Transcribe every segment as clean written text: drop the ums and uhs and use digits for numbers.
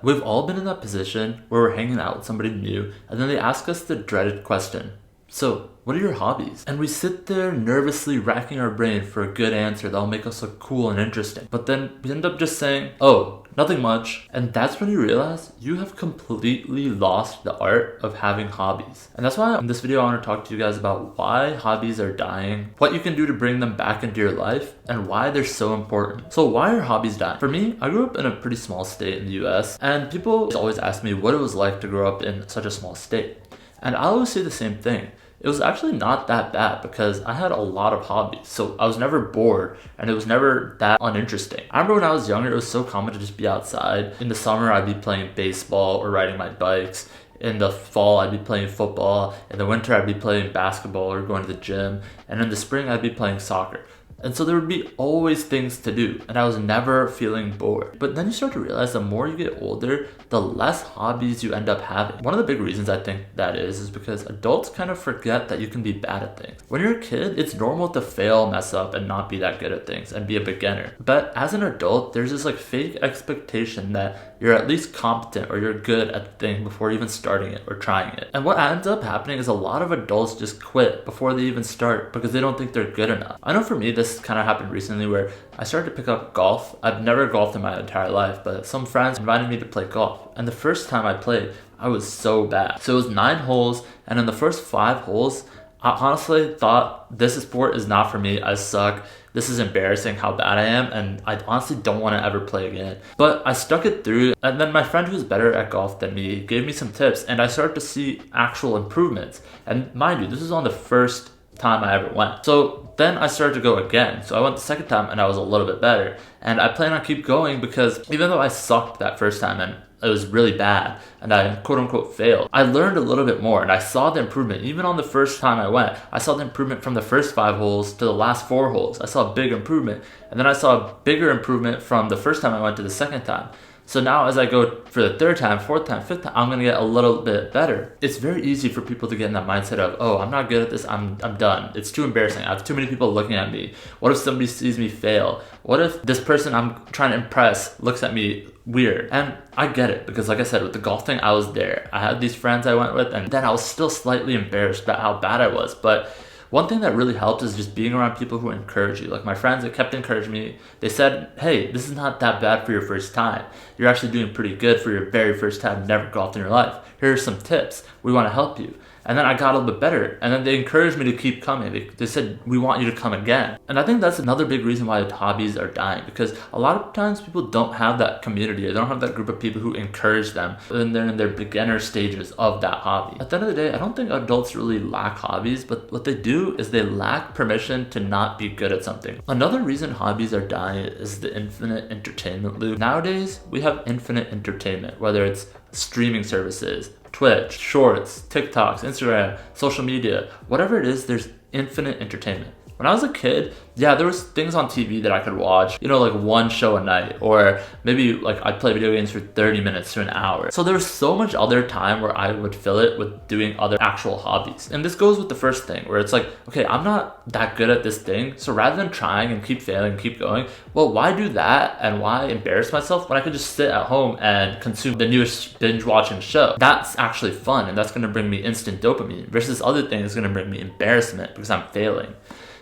We've all been in that position where we're hanging out with somebody new and then they ask us the dreaded question, so what are your hobbies? And we sit there nervously racking our brain for a good answer that'll make us look cool and interesting. But then we end up just saying, oh, nothing much. And that's when you realize you have completely lost the art of having hobbies. And that's why in this video I want to talk to you guys about why hobbies are dying, what you can do to bring them back into your life, and why they're so important. So why are hobbies dying? For me, I grew up in a pretty small state in the US, and people always ask me what it was like to grow up in such a small state. And I always say the same thing. It was actually not that bad because I had a lot of hobbies. So I was never bored and it was never that uninteresting. I remember when I was younger, it was so common to just be outside. In the summer, I'd be playing baseball or riding my bikes. In the fall, I'd be playing football. In the winter, I'd be playing basketball or going to the gym. And in the spring, I'd be playing soccer. And so there would be always things to do, and I was never feeling bored. But then you start to realize the more you get older, the less hobbies you end up having. One of the big reasons I think that is because adults kind of forget that you can be bad at things. When you're a kid, it's normal to fail, mess up, and not be that good at things, and be a beginner. But as an adult, there's this fake expectation that you're at least competent or you're good at the thing before even starting it or trying it. And what ends up happening is a lot of adults just quit before they even start because they don't think they're good enough. I know for me, this kind of happened recently where I started to pick up golf. I've never golfed in my entire life, but some friends invited me to play golf. And the first time I played, I was so bad. So it was 9 holes, and in the first 5 holes, I honestly thought this sport is not for me. I suck. This is embarrassing how bad I am, and I honestly don't want to ever play again. But I stuck it through, and then my friend who's better at golf than me gave me some tips, and I started to see actual improvements. And mind you, this was on the first time I ever went. So then I started to go again. So I went the second time and I was a little bit better. And I plan on keep going because even though I sucked that first time and it was really bad and I quote unquote failed, I learned a little bit more and I saw the improvement. Even on the first time I went, I saw the improvement from the first 5 holes to the last 4 holes. I saw a big improvement. And then I saw a bigger improvement from the first time I went to the second time. So now as I go for the 3rd time, 4th time, 5th time, I'm gonna get a little bit better. It's very easy for people to get in that mindset of, oh, I'm not good at this, I'm done. It's too embarrassing. I have too many people looking at me. What if somebody sees me fail? What if this person I'm trying to impress looks at me weird? And I get it, because like I said, with the golf thing, I was there. I had these friends I went with, and then I was still slightly embarrassed about how bad I was. But one thing that really helped is just being around people who encourage you. Like my friends that kept encouraging me. They said, hey, this is not that bad for your first time. You're actually doing pretty good for your very first time, never golfed in your life. Here are some tips. We want to help you. And then I got a little bit better. And then they encouraged me to keep coming. They said, we want you to come again. And I think that's another big reason why hobbies are dying, because a lot of times people don't have that community. They don't have that group of people who encourage them when they're in their beginner stages of that hobby. At the end of the day, I don't think adults really lack hobbies, but what they do is they lack permission to not be good at something. Another reason hobbies are dying is the infinite entertainment loop. Nowadays, we have infinite entertainment, whether it's streaming services, Twitch, Shorts, TikToks, Instagram, social media, whatever it is, there's infinite entertainment. When I was a kid, yeah, there was things on TV that I could watch, like one show a night, or maybe I'd play video games for 30 minutes to an hour. So there was so much other time where I would fill it with doing other actual hobbies. And this goes with the first thing, where it's like, okay, I'm not that good at this thing, so rather than trying and keep failing and keep going, well, why do that and why embarrass myself when I could just sit at home and consume the newest binge watching show? That's actually fun, and that's gonna bring me instant dopamine, versus other things gonna bring me embarrassment because I'm failing.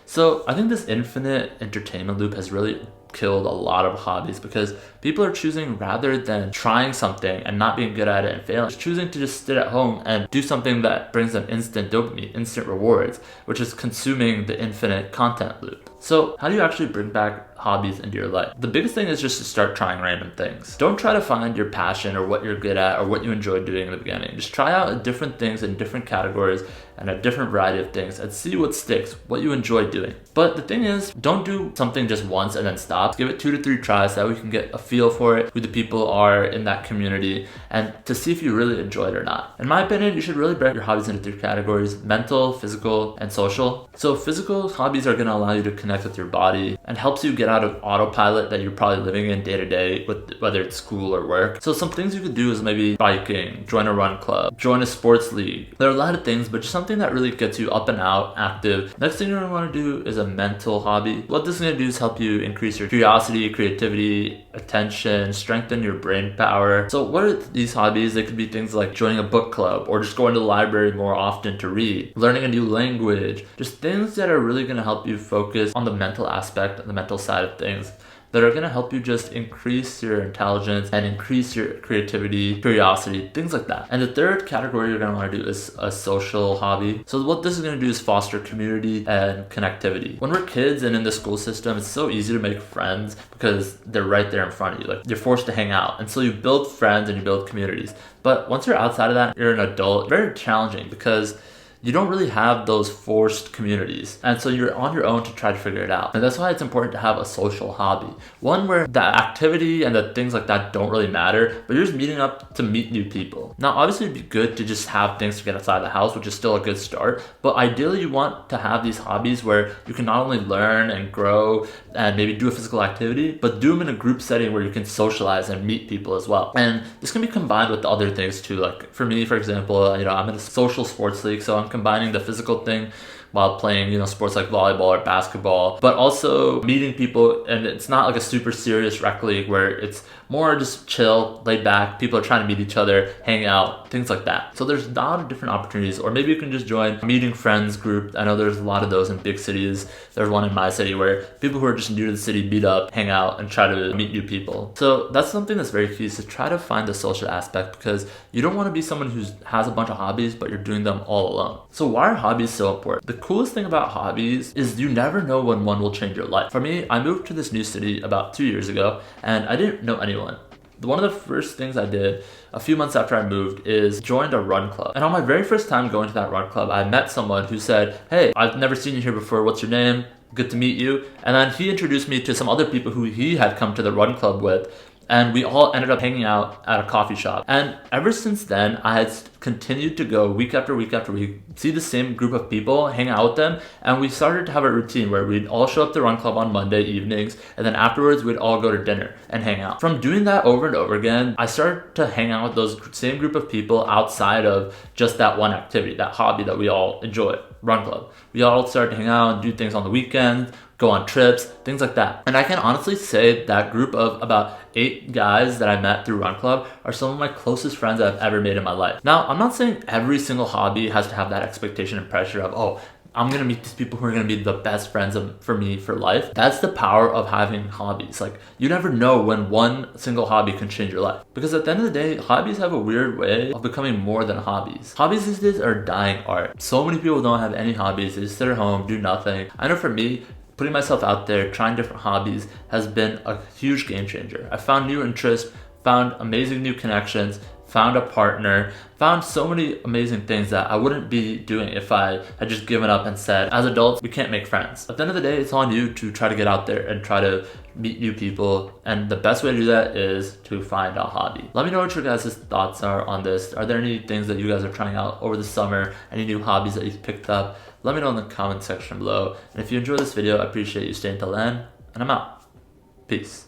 So I think this infinite entertainment loop has really killed a lot of hobbies, because people are choosing, rather than trying something and not being good at it and failing, choosing to just sit at home and do something that brings them instant dopamine, instant rewards, which is consuming the infinite content loop. So how do you actually bring back hobbies into your life? The biggest thing is just to start trying random things. Don't try to find your passion or what you're good at or what you enjoy doing in the beginning. Just try out different things in different categories and a different variety of things and see what sticks, what you enjoy doing. But the thing is, don't do something just once and then stop. Give it 2 to 3 tries so that we can get a feel for it, who the people are in that community, and to see if you really enjoy it or not. In my opinion, you should really break your hobbies into 3 categories: mental, physical, and social. So physical hobbies are going to allow you to connect with your body and helps you get out of autopilot that you're probably living in day to day, with whether it's school or work. So some things you could do is maybe biking, join a run club, join a sports league. There are a lot of things, but just something that really gets you up and out, active. Next thing you're gonna wanna do is a mental hobby. What this is gonna do is help you increase your curiosity, creativity, attention, strengthen your brain power. So what are these hobbies? They could be things like joining a book club or just going to the library more often to read, learning a new language, just things that are really gonna help you focus on the mental aspect, the mental side of things, that are gonna help you just increase your intelligence and increase your creativity, curiosity, things like that. And the third category you're gonna wanna do is a social hobby. So what this is gonna do is foster community and connectivity. When we're kids and in the school system, it's so easy to make friends because they're right there in front of you. Like, you're forced to hang out. And so you build friends and you build communities. But once you're outside of that, you're an adult, very challenging because you don't really have those forced communities. And so you're on your own to try to figure it out. And that's why it's important to have a social hobby. One where the activity and the things like that don't really matter, but you're just meeting up to meet new people. Now, obviously it'd be good to just have things to get outside the house, which is still a good start. But ideally you want to have these hobbies where you can not only learn and grow and maybe do a physical activity, but do them in a group setting where you can socialize and meet people as well. And this can be combined with other things too. Like for me, for example, I'm in a social sports league, so I'm combining the physical thing while playing, sports like volleyball or basketball, but also meeting people. And it's not like a super serious rec league where it's more just chill, laid back. People are trying to meet each other, hang out, things like that. So there's a lot of different opportunities. Or maybe you can just join a meeting friends group. I know there's a lot of those in big cities. There's one in my city where people who are just new to the city meet up, hang out, and try to meet new people. So that's something that's very key, is to try to find the social aspect, because you don't want to be someone who has a bunch of hobbies but you're doing them all alone. So why are hobbies so important? The coolest thing about hobbies is you never know when one will change your life. For me, I moved to this new city about 2 years ago and I didn't know anyone. One of the first things I did a few months after I moved is joined a run club. And on my very first time going to that run club, I met someone who said, "Hey, I've never seen you here before. What's your name? Good to meet you." And then he introduced me to some other people who he had come to the run club with. And we all ended up hanging out at a coffee shop. And ever since then, I had continued to go week after week after week, see the same group of people, hang out with them. And we started to have a routine where we'd all show up to run club on Monday evenings. And then afterwards, we'd all go to dinner and hang out. From doing that over and over again, I started to hang out with those same group of people outside of just that one activity, that hobby that we all enjoy, run club. We all started to hang out and do things on the weekends, go on trips, things like that. And I can honestly say that group of about 8 guys that I met through Run Club are some of my closest friends I've ever made in my life. Now, I'm not saying every single hobby has to have that expectation and pressure of, oh, I'm gonna meet these people who are gonna be the best friends for me for life. That's the power of having hobbies. Like, you never know when one single hobby can change your life. Because at the end of the day, hobbies have a weird way of becoming more than hobbies. Hobbies these days are dying art. So many people don't have any hobbies. They just sit at home, do nothing. I know for me, putting myself out there, trying different hobbies has been a huge game changer. I found new interests, found amazing new connections, found a partner, found so many amazing things that I wouldn't be doing if I had just given up and said, as adults, we can't make friends. At the end of the day, it's on you to try to get out there and try to meet new people. And the best way to do that is to find a hobby. Let me know what your guys' thoughts are on this. Are there any things that you guys are trying out over the summer? Any new hobbies that you've picked up? Let me know in the comment section below. And if you enjoyed this video, I appreciate you staying till the end. And I'm out. Peace.